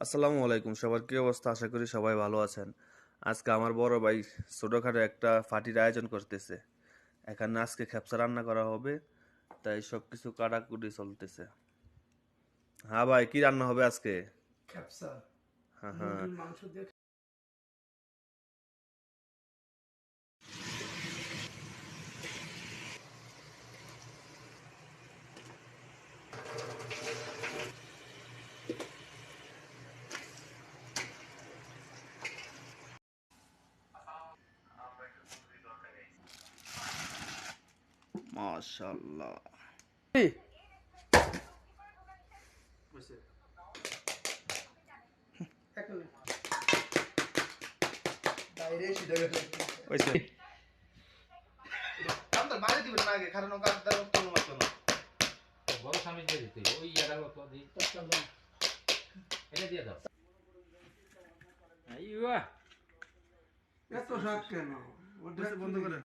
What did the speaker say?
আসসালামু আলাইকুম, সবার কি অবস্থা? আশা করি সবাই ভালো আছেন। আজকে আমার বড় ভাই ছোটখাটো একটা পার্টির আয়োজন করতেছে। এখানে আজকে খেপসা রান্না করা হবে, তাই সবকিছু কাটাকুটি চলতেছে। হ্যাঁ ভাই, কি রান্না হবে আজকে? ক্যাপসা হ্যাঁ হ্যাঁ। মুরগির মাংস দিয়ে। মাশাআল্লাহ। হইছে। বাইরে দিবেন না আগে কারণ ওকে আপনার কোনো মত না বড় স্বামী দিয়ে দিতে ওই ইয়াটা কত দিই এটা দিয়ে দাও আইয়া এত শাক কেন? ওটা বন্ধ করেন।